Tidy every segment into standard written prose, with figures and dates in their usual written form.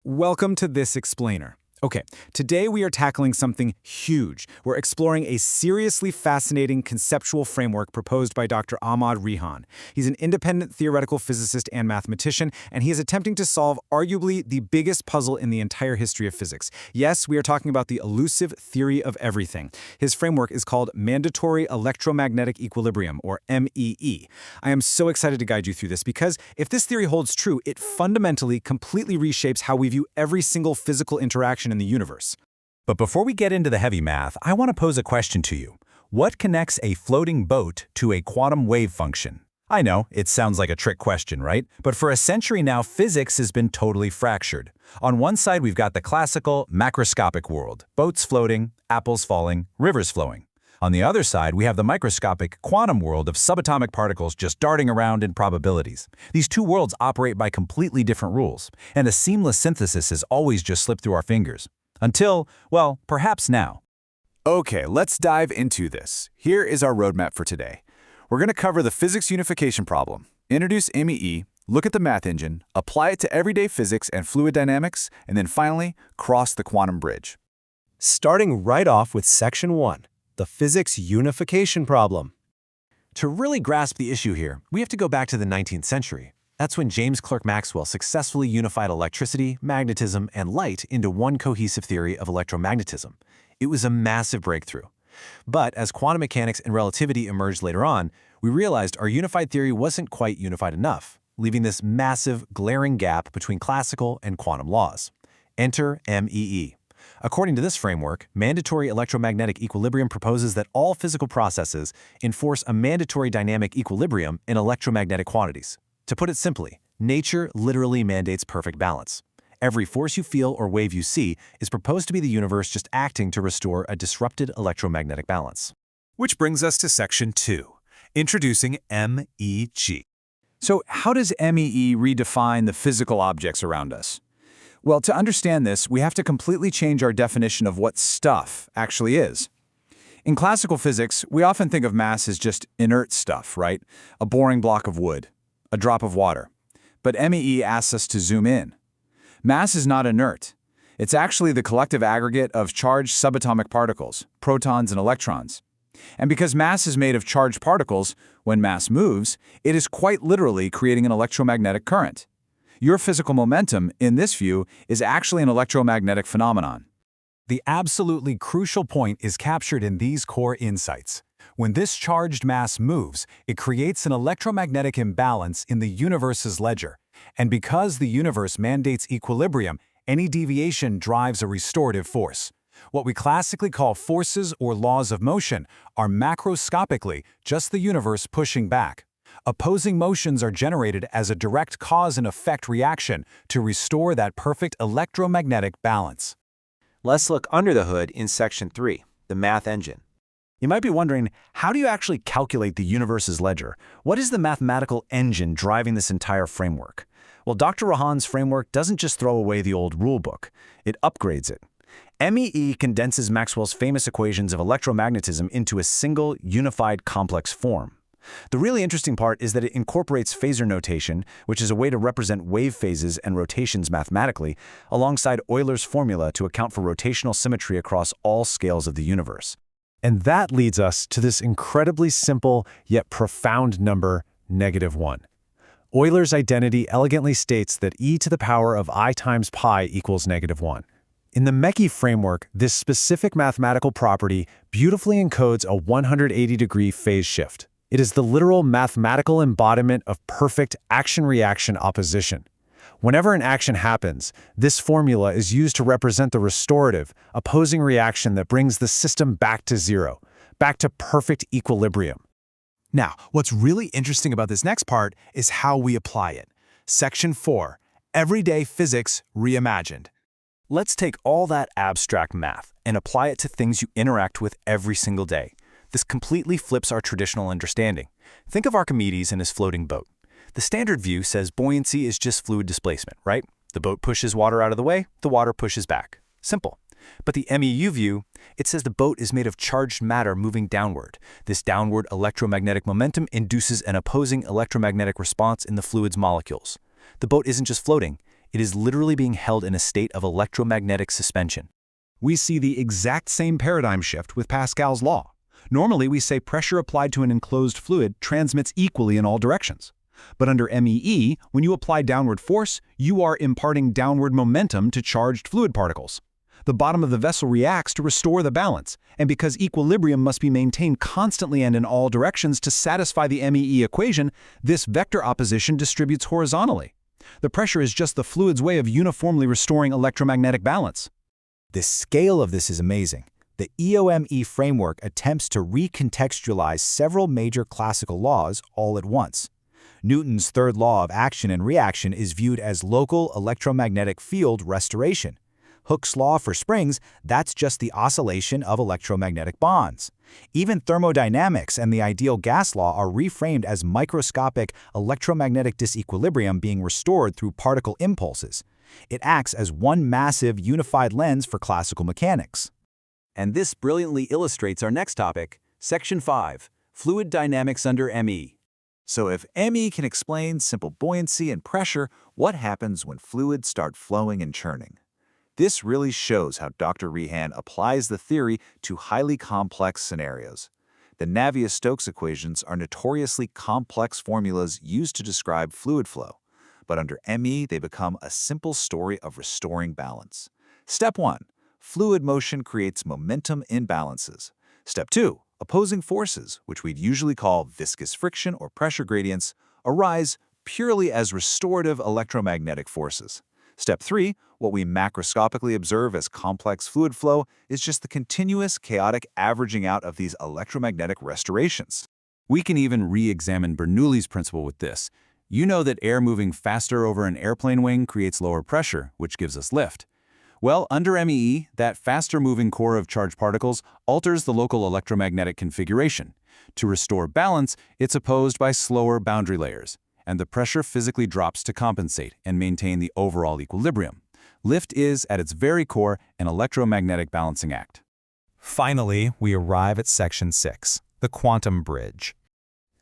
Welcome to This Explainer. Okay, today we are tackling something huge. We're exploring a seriously fascinating conceptual framework proposed by Dr. Ahmad Rihan. He's an independent theoretical physicist and mathematician, and he is attempting to solve arguably the biggest puzzle in the entire history of physics. Yes, we are talking about the elusive theory of everything. His framework is called Mandatory Electromagnetic Equilibrium, or MEE. I am so excited to guide you through this because if this theory holds true, it fundamentally, completely reshapes how we view every single physical interaction in the universe. But before we get into the heavy math, I want to pose a question to you. What connects a floating boat to a quantum wave function? I know, it sounds like a trick question, right? But for a century now, physics has been totally fractured. On one side, we've got the classical, macroscopic world, boats floating, apples falling, rivers flowing. On the other side, we have the microscopic, quantum world of subatomic particles just darting around in probabilities. These two worlds operate by completely different rules, and a seamless synthesis has always just slipped through our fingers. Until, well, perhaps now. Okay, let's dive into this. Here is our roadmap for today. We're going to cover the physics unification problem, introduce MEE, look at the math engine, apply it to everyday physics and fluid dynamics, and then finally, cross the quantum bridge. Starting right off with Section 1, the physics unification problem. To really grasp the issue here, we have to go back to the 19th century. That's when James Clerk Maxwell successfully unified electricity, magnetism, and light into one cohesive theory of electromagnetism. It was a massive breakthrough. But as quantum mechanics and relativity emerged later on, we realized our unified theory wasn't quite unified enough, leaving this massive, glaring gap between classical and quantum laws. Enter MEE. According to this framework, mandatory electromagnetic equilibrium proposes that all physical processes enforce a mandatory dynamic equilibrium in electromagnetic quantities. To put it simply, nature literally mandates perfect balance. Every force you feel or wave you see is proposed to be the universe just acting to restore a disrupted electromagnetic balance. Which brings us to Section 2, introducing MEG. So how does MEE redefine the physical objects around us? Well, to understand this, we have to completely change our definition of what stuff actually is. In classical physics, we often think of mass as just inert stuff, right? A boring block of wood, a drop of water. But MEE asks us to zoom in. Mass is not inert. It's actually the collective aggregate of charged subatomic particles, protons and electrons. And because mass is made of charged particles, when mass moves, it is quite literally creating an electromagnetic current. Your physical momentum, in this view, is actually an electromagnetic phenomenon. The absolutely crucial point is captured in these core insights. When this charged mass moves, it creates an electromagnetic imbalance in the universe's ledger. And because the universe mandates equilibrium, any deviation drives a restorative force. What we classically call forces or laws of motion are macroscopically just the universe pushing back. Opposing motions are generated as a direct cause and effect reaction to restore that perfect electromagnetic balance. Let's look under the hood in Section 3, the math engine. You might be wondering, how do you actually calculate the universe's ledger? What is the mathematical engine driving this entire framework? Well, Dr. Rihan's framework doesn't just throw away the old rulebook, it upgrades it. MEE condenses Maxwell's famous equations of electromagnetism into a single, unified, complex form. The really interesting part is that it incorporates phasor notation, which is a way to represent wave phases and rotations mathematically, alongside Euler's formula to account for rotational symmetry across all scales of the universe. And that leads us to this incredibly simple yet profound number, -1. Euler's identity elegantly states that e to the power of I times pi equals -1. In the MEG framework, this specific mathematical property beautifully encodes a 180-degree phase shift. It is the literal mathematical embodiment of perfect action-reaction opposition. Whenever an action happens, this formula is used to represent the restorative, opposing reaction that brings the system back to zero, back to perfect equilibrium. Now, what's really interesting about this next part is how we apply it. Section 4, Everyday Physics Reimagined. Let's take all that abstract math and apply it to things you interact with every single day. This completely flips our traditional understanding. Think of Archimedes and his floating boat. The standard view says buoyancy is just fluid displacement, right? The boat pushes water out of the way, the water pushes back. Simple. But the MEU view, it says the boat is made of charged matter moving downward. This downward electromagnetic momentum induces an opposing electromagnetic response in the fluid's molecules. The boat isn't just floating, It is literally being held in a state of electromagnetic suspension. We see the exact same paradigm shift with Pascal's law. Normally, we say pressure applied to an enclosed fluid transmits equally in all directions. But under MEE, when you apply downward force, you are imparting downward momentum to charged fluid particles. The bottom of the vessel reacts to restore the balance, and because equilibrium must be maintained constantly and in all directions to satisfy the MEE equation, this vector opposition distributes horizontally. The pressure is just the fluid's way of uniformly restoring electromagnetic balance. The scale of this is amazing. The EOME framework attempts to recontextualize several major classical laws all at once. Newton's third law of action and reaction is viewed as local electromagnetic field restoration. Hooke's law for springs, that's just the oscillation of electromagnetic bonds. Even thermodynamics and the ideal gas law are reframed as microscopic electromagnetic disequilibrium being restored through particle impulses. It acts as one massive unified lens for classical mechanics. And this brilliantly illustrates our next topic, Section 5, Fluid Dynamics under ME. So if ME can explain simple buoyancy and pressure, what happens when fluids start flowing and churning? This really shows how Dr. Rehan applies the theory to highly complex scenarios. The Navier-Stokes equations are notoriously complex formulas used to describe fluid flow, but under ME they become a simple story of restoring balance. Step 1. Fluid motion creates momentum imbalances. Step 2. Opposing forces, which we'd usually call viscous friction or pressure gradients, arise purely as restorative electromagnetic forces. Step 3, what we macroscopically observe as complex fluid flow, is just the continuous, chaotic averaging out of these electromagnetic restorations. We can even re-examine Bernoulli's principle with this. You know that air moving faster over an airplane wing creates lower pressure, which gives us lift. Well, under MEE, that faster-moving core of charged particles alters the local electromagnetic configuration. To restore balance, it's opposed by slower boundary layers, and the pressure physically drops to compensate and maintain the overall equilibrium. Lift is, at its very core, an electromagnetic balancing act. Finally, we arrive at Section 6, the quantum bridge.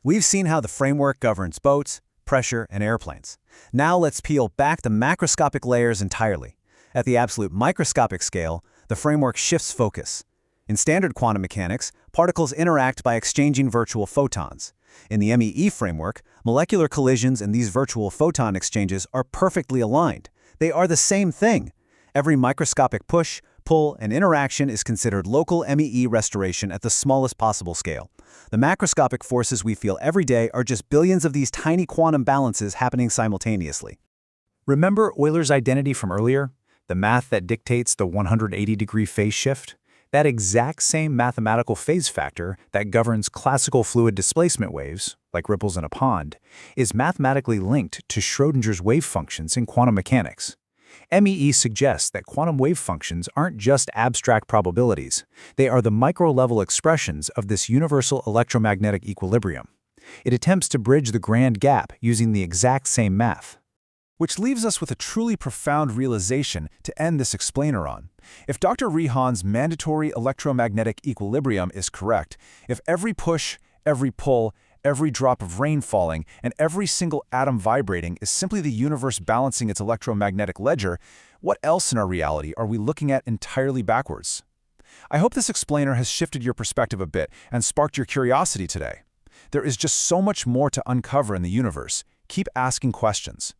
We've seen how the framework governs boats, pressure, and airplanes. Now let's peel back the macroscopic layers entirely. At the absolute microscopic scale, the framework shifts focus. In standard quantum mechanics, particles interact by exchanging virtual photons. In the MEE framework, molecular collisions and these virtual photon exchanges are perfectly aligned. They are the same thing. Every microscopic push, pull, and interaction is considered local MEE restoration at the smallest possible scale. The macroscopic forces we feel every day are just billions of these tiny quantum balances happening simultaneously. Remember Euler's identity from earlier? The math that dictates the 180-degree phase shift? That exact same mathematical phase factor that governs classical fluid displacement waves, like ripples in a pond, is mathematically linked to Schrödinger's wave functions in quantum mechanics. MEE suggests that quantum wave functions aren't just abstract probabilities. They are the micro-level expressions of this universal electromagnetic equilibrium. It attempts to bridge the grand gap using the exact same math. Which leaves us with a truly profound realization to end this explainer on. If Dr. Rehan's mandatory electromagnetic equilibrium is correct, if every push, every pull, every drop of rain falling, and every single atom vibrating is simply the universe balancing its electromagnetic ledger, what else in our reality are we looking at entirely backwards? I hope this explainer has shifted your perspective a bit and sparked your curiosity today. There is just so much more to uncover in the universe. Keep asking questions.